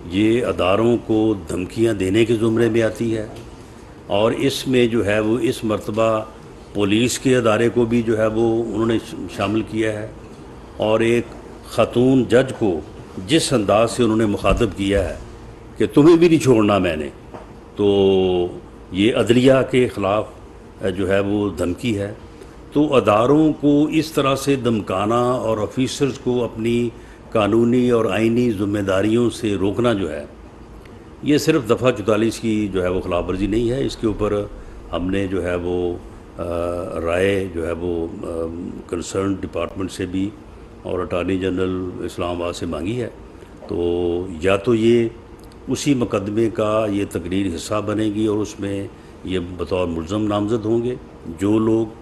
یہ اداروں کو دھمکیاں دینے کے زمرے میں آتی ہے، اور اس میں جو ہے وہ اس مرتبہ پولیس کے ادارے کو بھی جو ہے وہ انہوں نے شامل کیا ہے. اور ایک خاتون جج کو جس انداز سے انہوں نے مخاطب کیا ہے کہ تمہیں بھی نہیں چھوڑنا میں نے، تو یہ عدلیہ کے خلاف جو ہے وہ دھمکی ہے. تو اداروں کو اس طرح سے دھمکانا اور آفیسرز کو اپنی قانونی اور آئینی ذمہ داریوں سے روکنا جو ہے یہ صرف دفعہ 44 کی جو ہے وہ خلاف ورزی نہیں ہے. اس کے اوپر ہم نے جو ہے وہ رائے جو ہے وہ کنسرن ڈپارٹمنٹ سے بھی اور اٹارنی جنرل اسلام آباد سے مانگی ہے. تو یا تو یہ اسی مقدمے کا یہ تقریر حصہ بنے گی اور اس میں یہ بطور ملزم نامزد ہوں گے جو لوگ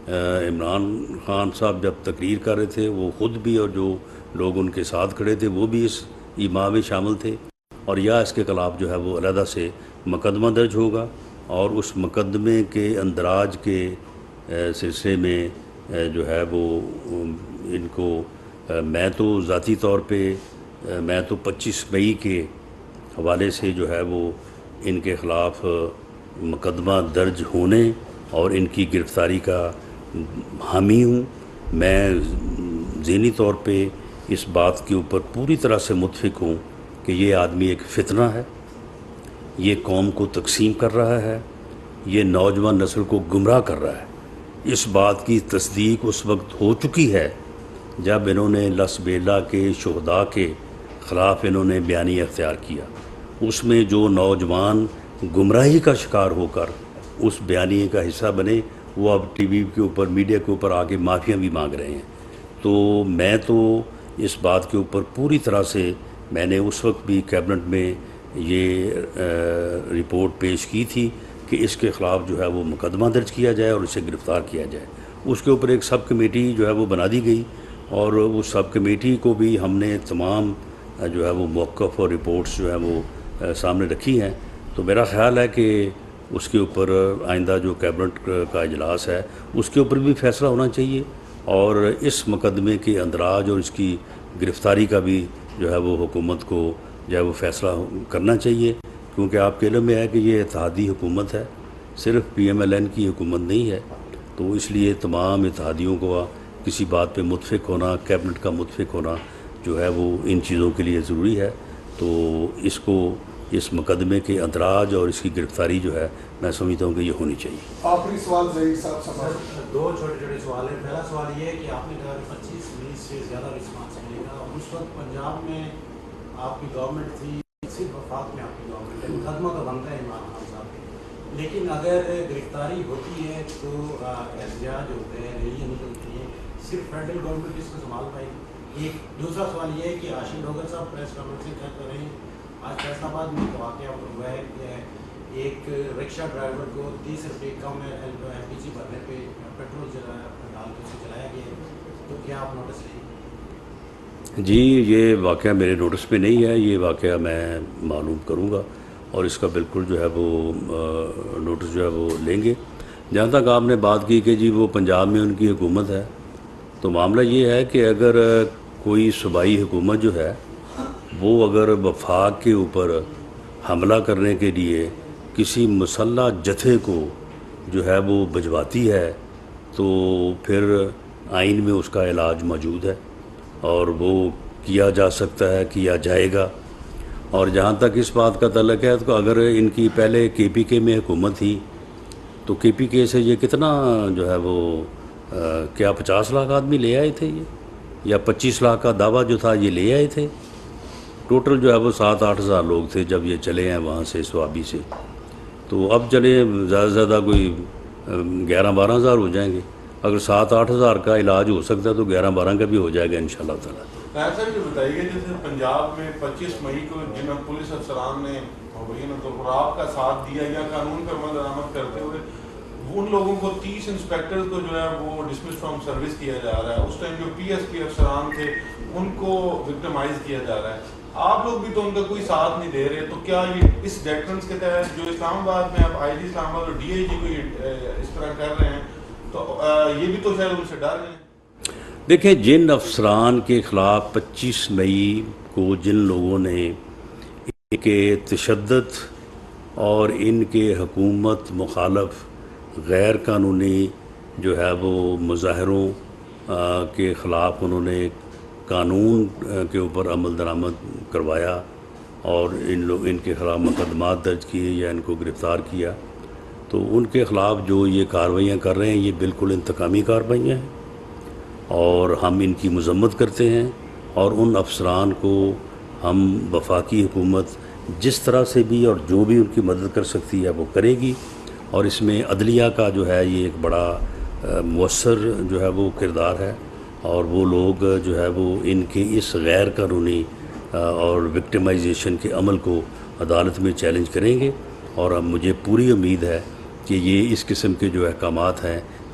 عمران خان صاحب جب تقریر کر رہے تھے وہ خود بھی اور جو لوگ ان کے ساتھ کھڑے تھے وہ بھی اس ایما میں شامل تھے، اور یا اس کے خلاف جو ہے وہ علیحدہ سے مقدمہ درج ہوگا، اور اس مقدمے کے اندراج کے سلسلے میں جو ہے وہ ان کو میں تو ذاتی طور پہ میں تو 25 مئی کے حوالے سے جو ہے وہ ان کے خلاف مقدمہ درج ہونے اور ان کی گرفتاری کا حامی ہوں۔ میں ذہنی طور پہ اس بات کے اوپر پوری طرح سے متفق ہوں کہ یہ آدمی ایک فتنہ ہے، یہ قوم کو تقسیم کر رہا ہے، یہ نوجوان نسل کو گمراہ کر رہا ہے۔ اس بات کی تصدیق اس وقت ہو چکی ہے جب انہوں نے لس بیلا کے شہداء کے خلاف انہوں نے بیانیہ اختیار کیا، اس میں جو نوجوان گمراہی کا شکار ہو کر اس بیانیے کا حصہ بنے وہ اب ٹی وی کے اوپر میڈیا کے اوپر آگے معافیاں بھی مانگ رہے ہیں۔ تو میں تو اس بات کے اوپر پوری طرح سے میں نے اس وقت بھی کیبنٹ میں یہ رپورٹ پیش کی تھی کہ اس کے خلاف جو ہے وہ مقدمہ درج کیا جائے اور اسے گرفتار کیا جائے۔ اس کے اوپر ایک سب کمیٹی جو ہے وہ بنا دی گئی، اور اس سب کمیٹی کو بھی ہم نے تمام جو ہے وہ موقف اور رپورٹس جو ہے وہ سامنے رکھی ہیں۔ تو میرا خیال ہے کہ اس کے اوپر آئندہ جو کیبنٹ کا اجلاس ہے اس کے اوپر بھی فیصلہ ہونا چاہیے، اور اس مقدمے کے اندراج اور اس کی گرفتاری کا بھی جو ہے وہ حکومت کو جو ہے وہ فیصلہ کرنا چاہیے، کیونکہ آپ کے علم میں ہے کہ یہ اتحادی حکومت ہے، صرف پی ایم ایل این کی حکومت نہیں ہے۔ تو اس لیے تمام اتحادیوں کو کسی بات پہ متفق ہونا، کیبنٹ کا متفق ہونا جو ہے وہ ان چیزوں کے لیے ضروری ہے۔ تو اس کو اس مقدمے کے اندراج اور اس کی گرفتاری جو ہے میں سمجھتا ہوں کہ یہ ہونی چاہیے۔ آخری سوال ظہیر صاحب سمجھ دو چھوٹے چھوٹے سوال ہیں۔ پہلا سوال یہ ہے کہ آپ نے کہا 25-20 سے زیادہ رسپانس ملے گا، اور اس وقت پنجاب میں آپ کی گورنمنٹ تھی، صرف وفاق میں آپ کی گورنمنٹ ہے، مقدمہ تو بنتا ہے عمران خان صاحب پہ، لیکن اگر گرفتاری ہوتی ہے تو احتجاج ہوتے ہیں، ریلیاں نکلتی ہیں، صرف فیڈرل گورنمنٹ اس کو سنبھال پائے گی؟ ایک دوسرا سوال یہ ہے کہ آشم ڈوگر صاحب پریس کانفرنس کر رہے ہیں، آج فیصل آباد میں ایک واقعہ ہوا ہے کہ ایک رکشہ ڈرائیور کو 30 روپے کم ایل پی جی بھرنے پہ پیٹرول ڈال کے اسے جلایا گیا، تو کیا آپ نوٹس لیں؟ جی یہ واقعہ میرے نوٹس پہ نہیں ہے، یہ واقعہ میں معلوم کروں گا اور اس کا بالکل جو ہے وہ نوٹس جو ہے وہ لیں گے۔ جہاں تک آپ نے بات کی کہ جی وہ پنجاب میں ان کی حکومت ہے، تو معاملہ یہ ہے کہ اگر کوئی صوبائی حکومت جو ہے وہ اگر وفاق کے اوپر حملہ کرنے کے لیے کسی مسلح جتھے کو جو ہے وہ بھجواتی ہے تو پھر آئین میں اس کا علاج موجود ہے اور وہ کیا جا سکتا ہے، کیا جائے گا۔ اور جہاں تک اس بات کا تعلق ہے تو اگر ان کی پہلے کے پی کے میں حکومت تھی تو کے پی کے سے یہ کتنا جو ہے وہ کیا 50 لاکھ آدمی لے آئے تھے یہ، یا 25 لاکھ کا دعویٰ جو تھا یہ لے آئے تھے؟ ٹوٹل جو ہے وہ 7-8 ہزار لوگ تھے جب یہ چلے ہیں وہاں سے سوابی سے، تو اب چلے زیادہ سے زیادہ کوئی 11-12 ہزار ہو جائیں گے۔ اگر 7-8 ہزار کا علاج ہو سکتا ہے تو 11-12 کا بھی ہو جائے گا انشاءاللہ تعالیٰ۔ ایسا بھی بتائیے جیسے پنجاب میں 25 مئی کو جن پولیس افسران نے تو آپ کا ساتھ دیا یا قانون پر عمل درآمد کرتے ہوئے ان لوگوں کو 30 انسپیکٹر کو جو ہے وہ ڈسمس فرام سروس کیا جا رہا ہے، اس ٹائم جو پی ایس پی افسران تھے ان کو وکٹمائز کیا جا رہا ہے، آپ لوگ بھی تو ان کا کوئی ساتھ نہیں دے رہے، تو کیا یہ اس ڈیٹرنس کے تحت جو اسلام آباد میں آپ آئی جی اسلام آباد اور ڈی آئی جی کو اس طرح کر رہے ہیں تو یہ بھی تو شاید ان سے ڈر رہے ہیں؟ دیکھیں جن افسران کے خلاف 25 مئی کو جن لوگوں نے ان کے تشدد اور ان کے حکومت مخالف غیر قانونی جو ہے وہ مظاہروں کے خلاف انہوں نے قانون کے اوپر عمل درآمد کروایا اور ان کے خلاف مقدمات درج کیے یا ان کو گرفتار کیا، تو ان کے خلاف جو یہ کارروائیاں کر رہے ہیں یہ بالکل انتقامی کارروائیاں ہیں اور ہم ان کی مذمت کرتے ہیں، اور ان افسران کو ہم وفاقی حکومت جس طرح سے بھی اور جو بھی ان کی مدد کر سکتی ہے وہ کرے گی، اور اس میں عدلیہ کا جو ہے یہ ایک بڑا مؤثر جو ہے وہ کردار ہے، اور وہ لوگ جو ہے وہ ان کے اس غیر قانونی اور وکٹمائزیشن کے عمل کو عدالت میں چیلنج کریں گے، اور اب مجھے پوری امید ہے کہ یہ اس قسم کے جو احکامات ہیں